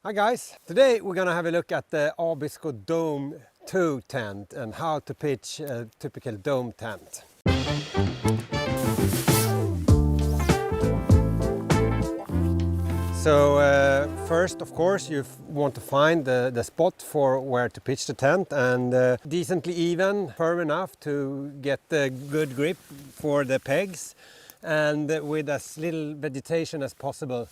Hi guys, today we're gonna have a look at the Abisko Dome 2 tent and how to pitch a typical dome tent. So first, of course, you want to find the spot for where to pitch the tent, and decently even, firm enough to get a good grip for the pegs, and with as little vegetation as possible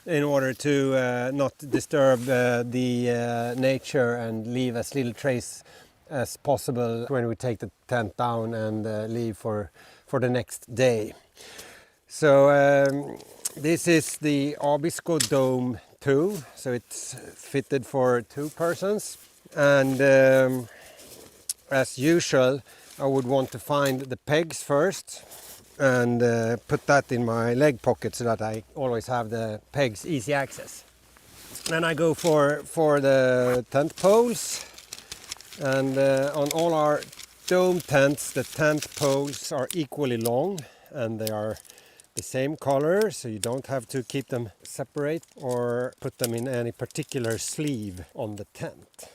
in order to not disturb the nature and leave as little trace as possible when we take the tent down and leave for the next day. So this is the Abisko Dome 2, so it's fitted for 2 persons, and as usual I would want to find the pegs first and put that in my leg pocket so that I always have the pegs easy access. Then I go for the tent poles, and on all our dome tents the tent poles are equally long and they are the same color, so you don't have to keep them separate or put them in any particular sleeve on the tent.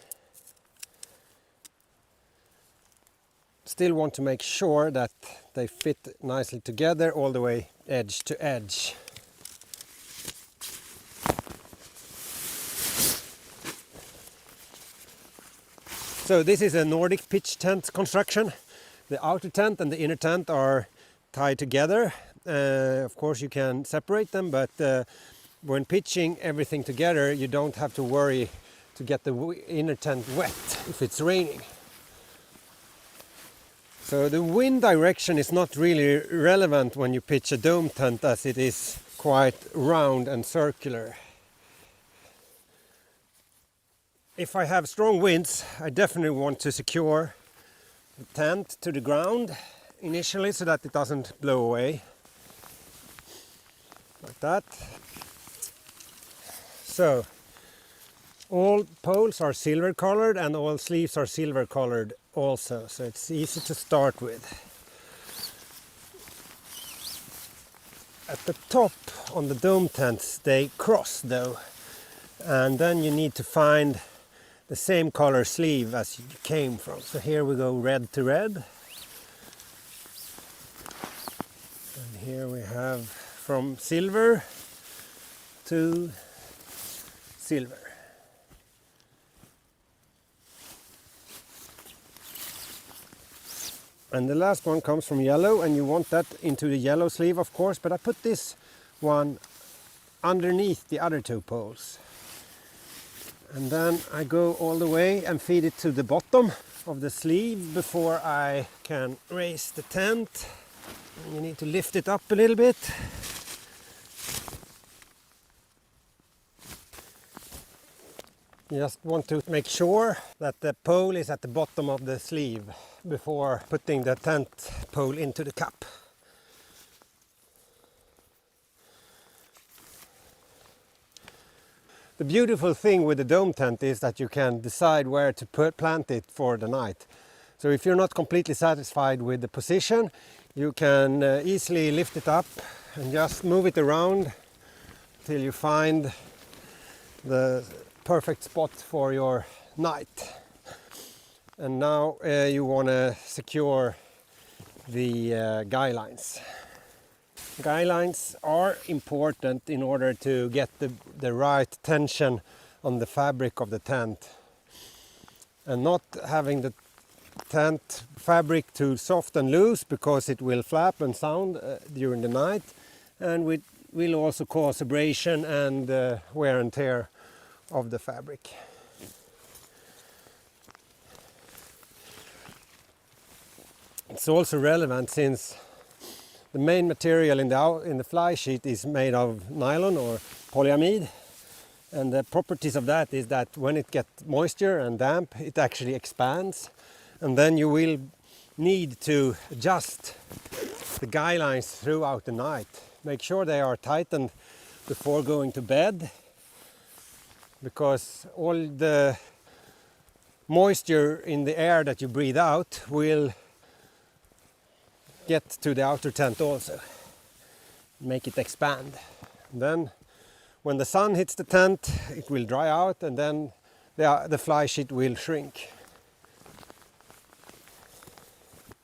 Still want to make sure that they fit nicely together all the way edge to edge. So this is a Nordic pitch tent construction. The outer tent and the inner tent are tied together. Of course you can separate them, but when pitching everything together you don't have to worry to get the inner tent wet if it's raining. So the wind direction is not really relevant when you pitch a dome tent, as it is quite round and circular. If I have strong winds, I definitely want to secure the tent to the ground initially so that it doesn't blow away. Like that. So all poles are silver colored and all sleeves are silver colored also, so it's easy to start with. At the top on the dome tents they cross though, and then you need to find the same color sleeve as you came from. So here we go red to red, and here we have from silver to silver. And the last one comes from yellow, and you want that into the yellow sleeve of course, but I put this one underneath the other 2 poles. And then I go all the way and feed it to the bottom of the sleeve before I can raise the tent. And you need to lift it up a little bit. You just want to make sure that the pole is at the bottom of the sleeve before putting the tent pole into the cup. The beautiful thing with the dome tent is that you can decide where to plant it for the night. So if you're not completely satisfied with the position, you can easily lift it up and just move it around till you find the perfect spot for your night. And now you want to secure the guy lines. Guy lines are important in order to get the right tension on the fabric of the tent, and not having the tent fabric too soft and loose, because it will flap and sound during the night, and will also cause abrasion and wear and tear of the fabric. It's also relevant since the main material in the fly sheet is made of nylon or polyamide, and the properties of that is that when it gets moisture and damp it actually expands, and then you will need to adjust the guy lines throughout the night. Make sure they are tightened before going to bed, because all the moisture in the air that you breathe out will get to the outer tent also, make it expand. Then When the sun hits the tent, it will dry out, and then the fly sheet will shrink.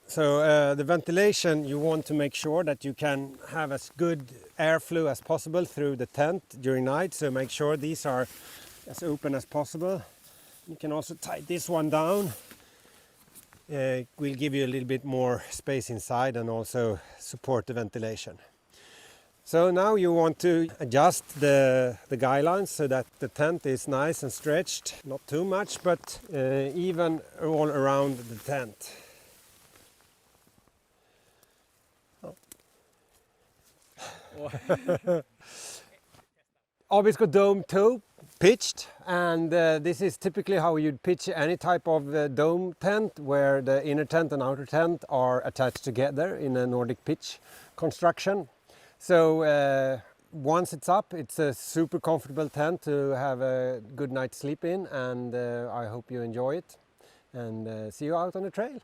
So the ventilation, you want to make sure that you can have as good airflow as possible through the tent during night. So make sure these are as open as possible. You can also tie this one down. It will give you a little bit more space inside and also support the ventilation. So now you want to adjust the guy lines so that the tent is nice and stretched, not too much, but even all around the tent. Obviously dome toe pitched, and this is typically how you'd pitch any type of dome tent, where the inner tent and outer tent are attached together in a Nordic pitch construction. So once it's up, it's a super comfortable tent to have a good night's sleep in, and I hope you enjoy it, and see you out on the trail.